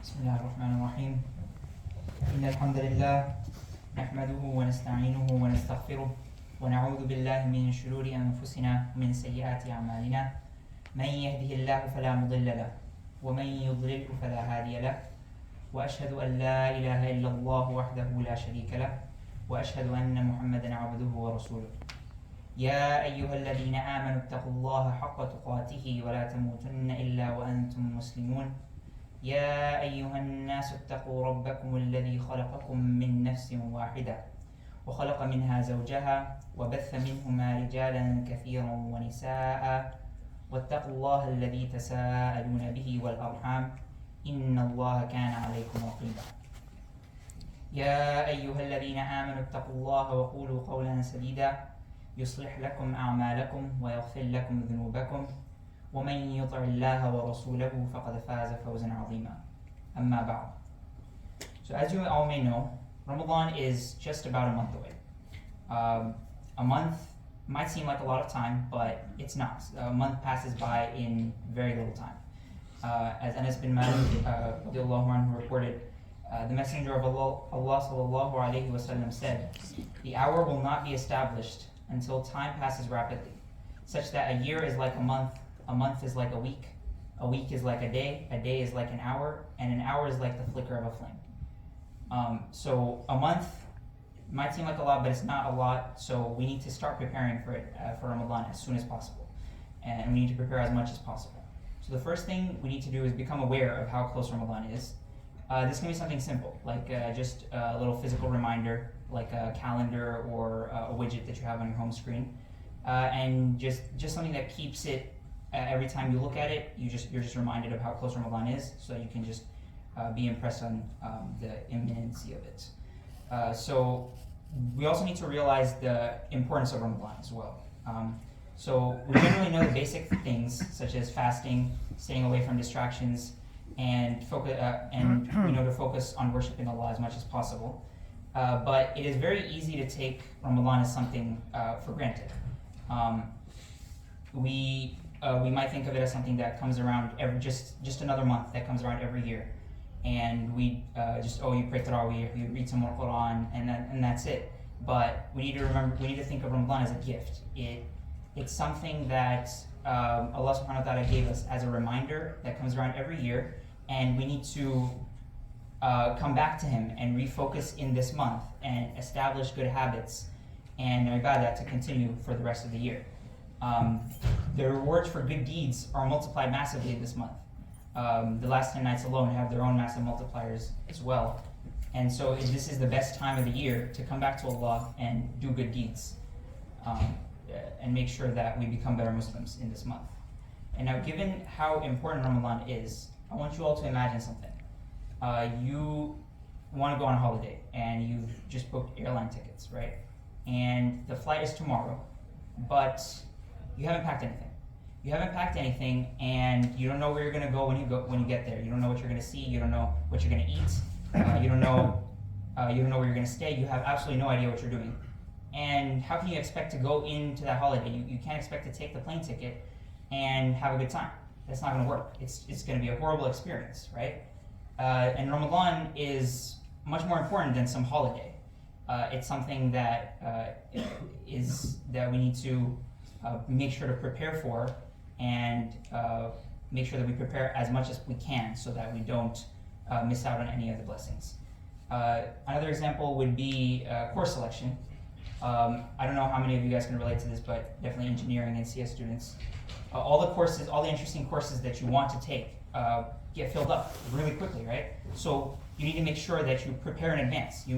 بسم الله الرحمن الرحيم. إن الحمد لله نحمده ونستعينه ونستغفره ونعوذ بالله من شرور أنفسنا ومن سيئات أعمالنا. من يهده الله فلا مضل له ومن يضلله فلا هادي له وأشهد أن لا إله إلا الله وحده لا شريك له وأشهد أن محمدا عبده ورسوله. يا أيها الذين آمنوا اتقوا الله حق تقاته ولا تموتن إلا وأنتم مسلمون. يا أيها الناس اتقوا ربكم الذي خلقكم من نفس واحدة وخلق منها زوجها وبث منهما رجالا كثيرا ونساء واتقوا الله الذي تساءلون به والأرحام إن الله كان عليكم رقيبا. يا أيها الذين آمنوا اتقوا الله وقولوا قولا سديدا يصلح لكم أعمالكم ويغفر لكم ذنوبكم ومن يطع الله ورسوله فقد فاز فوزا عظيما. أما بعد. So as you all may know, Ramadan is just about a month away. A month might seem like a lot of time, but it's not. A month passes by in very little time. As Anas bin Malik reported, the Messenger of Allah sallallahu alaihi wasallam said, "The hour will not be established until time passes rapidly, such that a year is like a month is like a week is like a day is like an hour is like the flicker of a flame." So a month might seem like a lot, but it's not a lot, so we need to start preparing for it, for Ramadan as soon as possible. And we need to prepare as much as possible. So the first thing we need to do is become aware of how close Ramadan is. This can be something simple, like just a little physical reminder, like a calendar or a widget that you have on your home screen. And just something that keeps it, every time you look at it, you're just reminded of how close Ramadan is, so you can just be impressed on the imminency of it. So we also need to realize the importance of Ramadan as well. So we generally know the basic things such as fasting, staying away from distractions, and we know to focus on worshiping Allah as much as possible. But it is very easy to take Ramadan as something for granted. We might think of it as something that comes around just another month that comes around every year, and we you pray Tarawih, you read some more Quran, and that's it. But we need to think of Ramadan as a gift. It's something that Allah subhanahu wa ta'ala gave us as a reminder that comes around every year, and we need to come back to Him and refocus in this month and establish good habits and ibadah to continue for the rest of the year. The rewards for good deeds are multiplied massively this month. The last 10 nights alone have their own massive multipliers as well. And so this is the best time of the year to come back to Allah and do good deeds, and make sure that we become better Muslims in this month. And now, given how important Ramadan is, I want you all to imagine something. You want to go on a holiday, and you've just booked airline tickets, right? And the flight is tomorrow, but you haven't packed anything. You haven't packed anything, and you don't know where you're going to go when you get there. You don't know what you're going to see. You don't know what you're going to eat. You don't know where you're going to stay. You have absolutely no idea what you're doing. And how can you expect to go into that holiday? You can't expect to take the plane ticket and have a good time. That's not going to work. It's going to be a horrible experience, right? And Ramadan is much more important than some holiday. It's something that we need to make sure to prepare for, and make sure that we prepare as much as we can so that we don't miss out on any of the blessings. Another example would be course selection. I don't know how many of you guys can relate to this, but definitely engineering and CS students. All the interesting courses that you want to take get filled up really quickly, right? So you need to make sure that you prepare in advance. You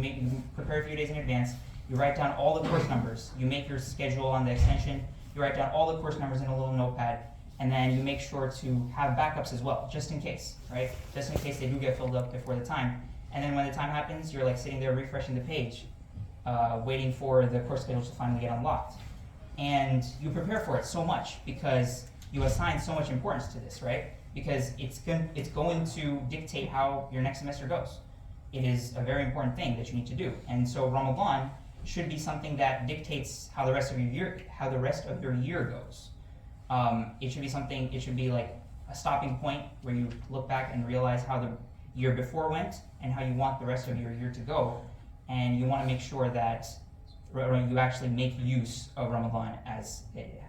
prepare a few days in advance. You write down all the course numbers. You make your schedule on the extension. You write down all the course numbers in a little notepad, and then you make sure to have backups as well, just in case, right? Just in case they do get filled up before the time. And then when the time happens, you're like sitting there refreshing the page, waiting for the course schedule to finally get unlocked. And you prepare for it so much because you assign so much importance to this, right? Because it's going to dictate how your next semester goes. It is a very important thing that you need to do. And so Ramadan should be something that dictates how the rest of your year goes. It should be like a stopping point where you look back and realize how year before went and how you want the rest of your year to go. And you want to make sure that you actually make use of Ramadan as it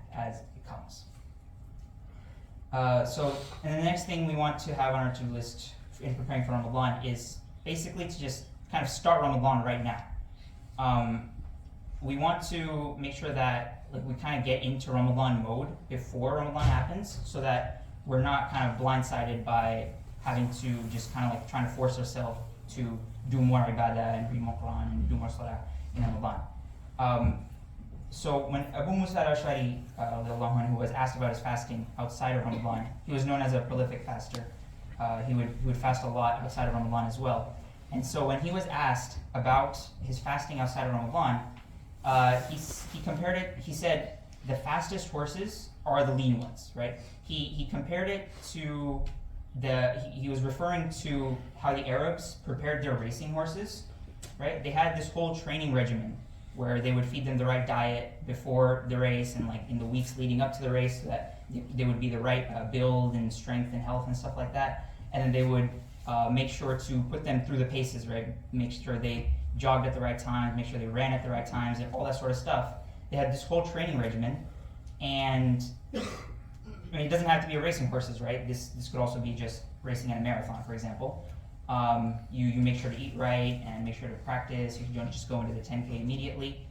comes. And the next thing we want to have on our to-do list in preparing for Ramadan is basically to just kind of start Ramadan right now. We want to make sure that we kind of get into Ramadan mode before Ramadan happens, so that we're not kind of blindsided by having to just kind of trying to force ourselves to do more ibadah and read more Quran and do more salah in Ramadan. So when Abu Musa al-Ash'ari who was asked about his fasting outside of Ramadan, he was known as a prolific faster. He would fast a lot outside of Ramadan as well. And so when he was asked about his fasting outside of Ramadan, he compared it. He said the fastest horses are the lean ones, right? He compared it to he was referring to how the Arabs prepared their racing horses, right? They had this whole training regimen where they would feed them the right diet before the race and in the weeks leading up to the race, so that they would be the right build and strength and health and stuff like that. And then they would make sure to put them through the paces, right? Make sure they jogged at the right times, make sure they ran at the right times, and all that sort of stuff. They had this whole training regimen, and it doesn't have to be a racing horses, right? This could also be just racing at a marathon, for example. You make sure to eat right and make sure to practice. You don't just go into the 10K immediately.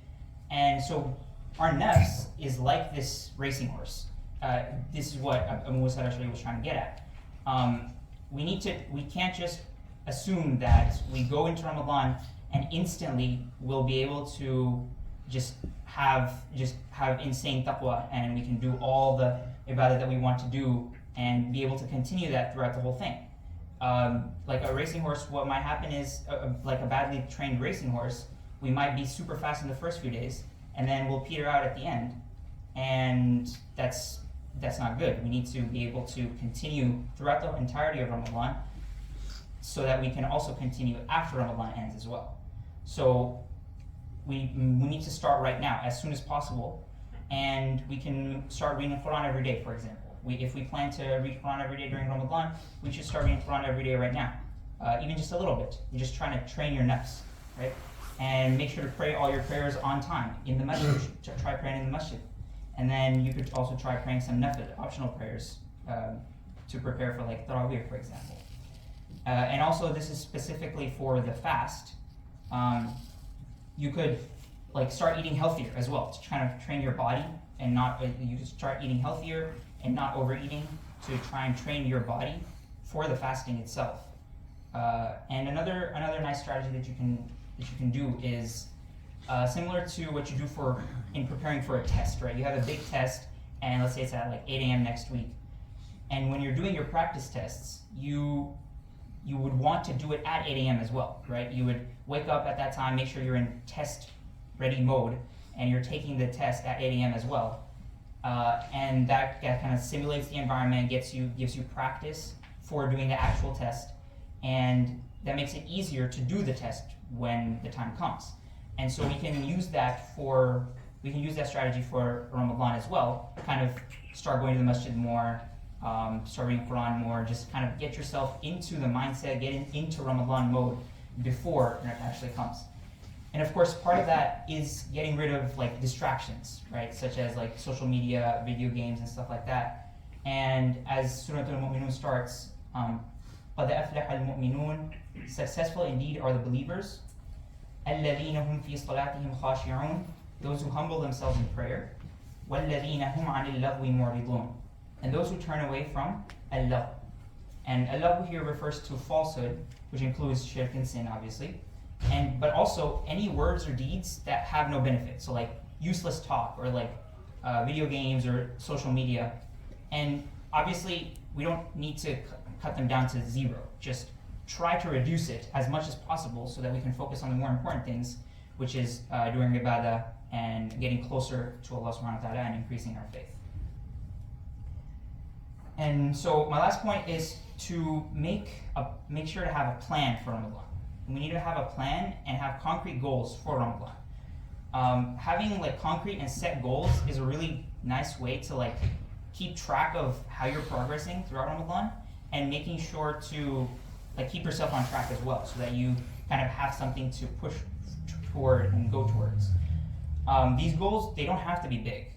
And so our nafs is like this racing horse. This is what Abu Musa al-Ash'ari was trying to get at. We can't just assume that we go into Ramadan and instantly we'll be able to just have insane taqwa, and we can do all the ibadah that we want to do and be able to continue that throughout the whole thing. Like a racing horse, what might happen is, like a badly trained racing horse, we might be super fast in the first few days, and then we'll peter out at the end, and that's not good. We need to be able to continue throughout the entirety of Ramadan, so that we can also continue after Ramadan ends as well. So we need to start right now, as soon as possible, and we can start reading Quran every day, for example. If we plan to read Quran every day during Ramadan, we should start reading Quran every day right now, even just a little bit. You're just trying to train your nafs, right? And make sure to pray all your prayers on time in the masjid. You should try praying in the masjid. And then you could also try praying some nafil, optional prayers, to prepare for Tarawih, for example. And also, this is specifically for the fast. You could start eating healthier as well, to kind of train your body, and not you start eating healthier and not overeating, to try and train your body for the fasting itself. And another nice strategy that you can do is similar to what you do in preparing for a test, right? You have a big test, and let's say it's at 8 a.m. next week, and when you're doing your practice tests, you would want to do it at 8 a.m. as well, right? You would wake up at that time, make sure you're in test ready mode, and you're taking the test at 8 a.m. as well. And that kind of simulates the environment, gives you practice for doing the actual test, and that makes it easier to do the test when the time comes. And so we can use that strategy for Ramadan as well. Kind of start going to the masjid more, start reading Quran more, just kind of get yourself into the mindset, get into Ramadan mode before it actually comes. And of course, part of that is getting rid of distractions, right? Such as social media, video games, and stuff like that. And as Surah Al-Mu'minun starts, قَدْ أَفْلَحَ الْمُؤْمِنُونَ, successful indeed are the believers, الَّذِينَ هُمْ فِي صَلَاتِهِمْ خَاشِعُونَ, those who humble themselves in prayer, وَالَّذِينَ هُمْ عَنِ اللَّغْوِ مُعْرِضُونَ, and those who turn away from al-lagh. And al-lagh here refers to falsehood, which includes shirk and sin, obviously, but also any words or deeds that have no benefit. So useless talk, or video games or social media. And obviously we don't need to cut them down to zero. Just try to reduce it as much as possible so that we can focus on the more important things, which is doing ibadah and getting closer to Allah subhanahu wa ta'ala and increasing our faith. And so my last point is to make sure to have a plan for Ramadan. We need to have a plan and have concrete goals for Ramadan. Having concrete and set goals is a really nice way to keep track of how you're progressing throughout Ramadan, and making sure to like keep yourself on track as well, so that you kind of have something to push toward and go towards. These goals, they don't have to be big.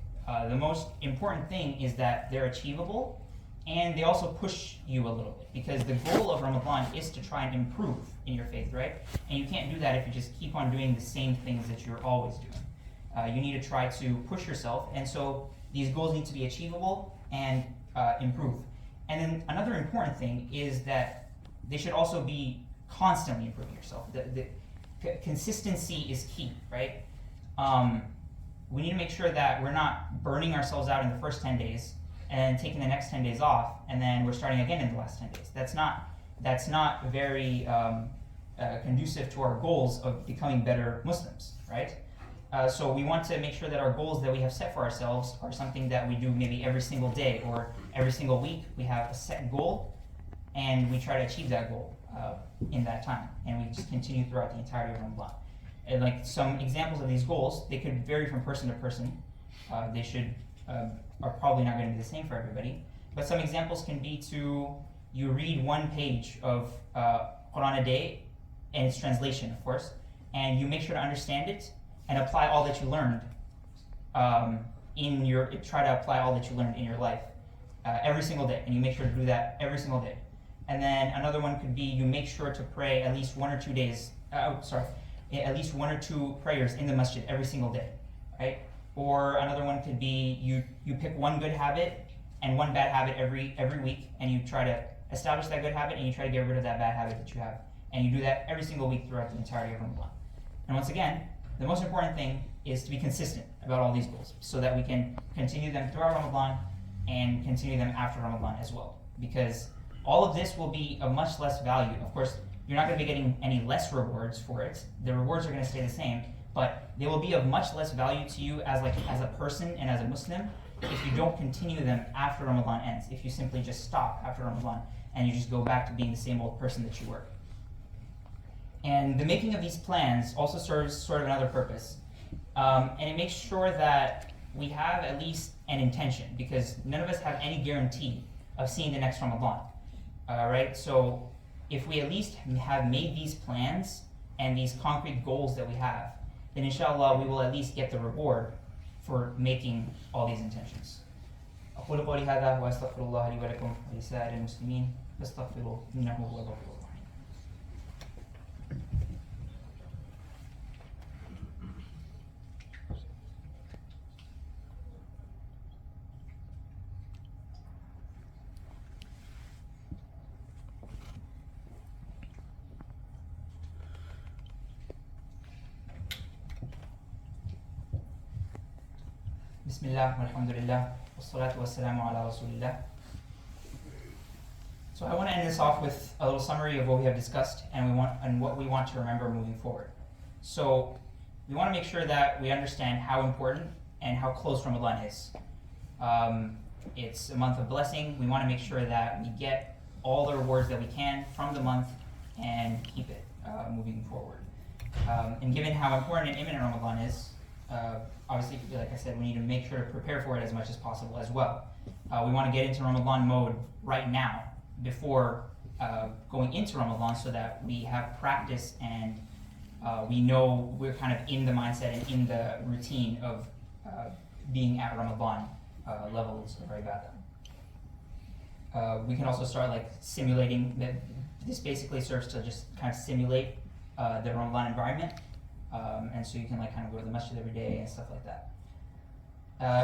The most important thing is that they're achievable, and they also push you a little bit, because the goal of Ramadan is to try and improve in your faith, right? And you can't do that if you just keep on doing the same things that you're always doing. You need to try to push yourself, and so these goals need to be achievable and improve. And then another important thing is that they should also be constantly improving yourself. The consistency is key, right? We need to make sure that we're not burning ourselves out in the first 10 days and taking the next 10 days off, and then we're starting again in the last 10 days. That's not very conducive to our goals of becoming better Muslims, right? So we want to make sure that our goals that we have set for ourselves are something that we do maybe every single day or every single week. We have a set goal, and we try to achieve that goal in that time, and we just continue throughout the entirety of Ramadan. And like some examples of these goals, they could vary from person to person. They are probably not going to be the same for everybody. But some examples can be you read one page of Quran a day, and its translation, of course, and you make sure to understand it and apply all that you learned try to apply all that you learned in your life every single day, and you make sure to do that every single day. And then another one could be you make sure to pray at least 1 or 2 days. At least 1 or 2 prayers in the masjid every single day, right? Or another one could be you pick one good habit and one bad habit every week, and you try to establish that good habit, and you try to get rid of that bad habit that you have, and you do that every single week throughout the entirety of Ramadan. And once again, the most important thing is to be consistent about all these goals, so that we can continue them throughout Ramadan and continue them after Ramadan as well. Because all of this will be of much less value. Of course, you're not going to be getting any less rewards for it. The rewards are going to stay the same, but they will be of much less value to you as a person and as a Muslim if you don't continue them after Ramadan ends. If you simply just stop after Ramadan and you just go back to being the same old person that you were. And the making of these plans also serves sort of another purpose. And it makes sure that we have at least an intention, because none of us have any guarantee of seeing the next Ramadan. Right? So if we at least have made these plans and these concrete goals that we have, then inshallah we will at least get the reward for making all these intentions. أقول قولي هذا وأستغفر الله لي ولكم ولسائر المسلمين فاستغفروه إنه هو الغفور الرحيم. Bismillah, walhamdulillah, wassalatu wassalamu ala rasulillah. So I want to end this off with a little summary of what we have discussed and what we want to remember moving forward. So we want to make sure that we understand how important and how close Ramadan is. It's a month of blessing. We want to make sure that we get all the rewards that we can from the month and keep it moving forward. And given how important and imminent Ramadan is, obviously, like I said, we need to make sure to prepare for it as much as possible as well. We want to get into Ramadan mode right now before going into Ramadan, so that we have practice and we know we're kind of in the mindset and in the routine of being at Ramadan levels of ibadah. We can also start simulating. This basically serves to just kind of simulate the Ramadan environment. And so you can kind of go to the masjid every day and stuff like that.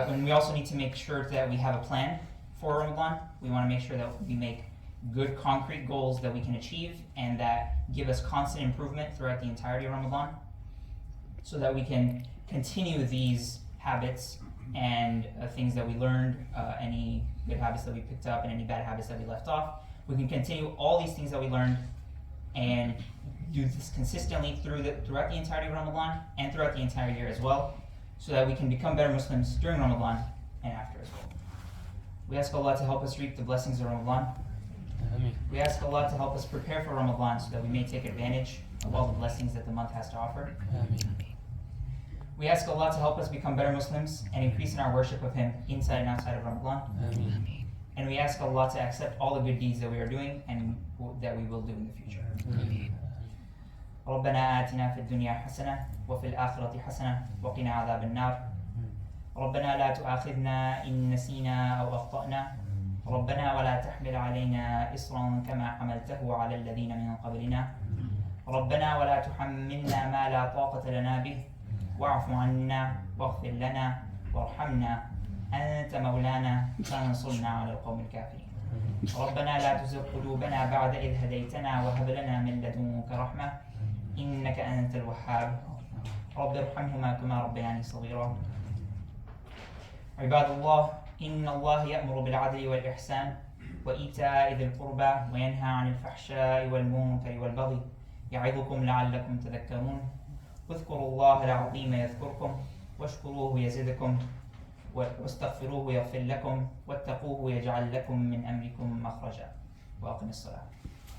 And we also need to make sure that we have a plan for Ramadan. We want to make sure that we make good concrete goals that we can achieve and that give us constant improvement throughout the entirety of Ramadan, so that we can continue these habits and things that we learned, any good habits that we picked up and any bad habits that we left off. We can continue all these things that we learned and do this consistently throughout the entirety of Ramadan and throughout the entire year as well, so that we can become better Muslims during Ramadan and after as well. We ask Allah to help us reap the blessings of Ramadan. Ameen. We ask Allah to help us prepare for Ramadan so that we may take advantage of all the blessings that the month has to offer. Ameen. We ask Allah to help us become better Muslims and increase in our worship of Him inside and outside of Ramadan. Ameen. And we ask Allah to accept all the good deeds that we are doing and that we will do in the future. ربنا آتنا في الدنيا حسنة وفي الآخرة حسنة وقنا عذاب النار. ربنا لا تؤاخذنا إن نسينا أو أخطأنا. ربنا ولا تحمل علينا إصرا كما حملته على الذين من قبلنا. ربنا ولا تحملنا ما لا طاقة لنا به واعف عنا واغفر لنا وارحمنا أنت مولانا فانصرنا على القوم الكافرين. ربنا لا تزغ قلوبنا بعد إذ هديتنا وهب لنا من لدنك رحمة إنك أنت الوهاب. رب ارحمهما كما ربياني صغيرا. عباد الله، إن الله يأمر بالعدل والإحسان وإيتاء ذي القربى وينهى عن الفحشاء والمنكر والبغي يعظكم لعلكم تذكرون. اذكروا الله العظيم يذكركم واشكروه يزدكم واستغفروه يغفر لكم واتقوه يجعل لكم من أمركم مخرجا. وأقم الصلاة.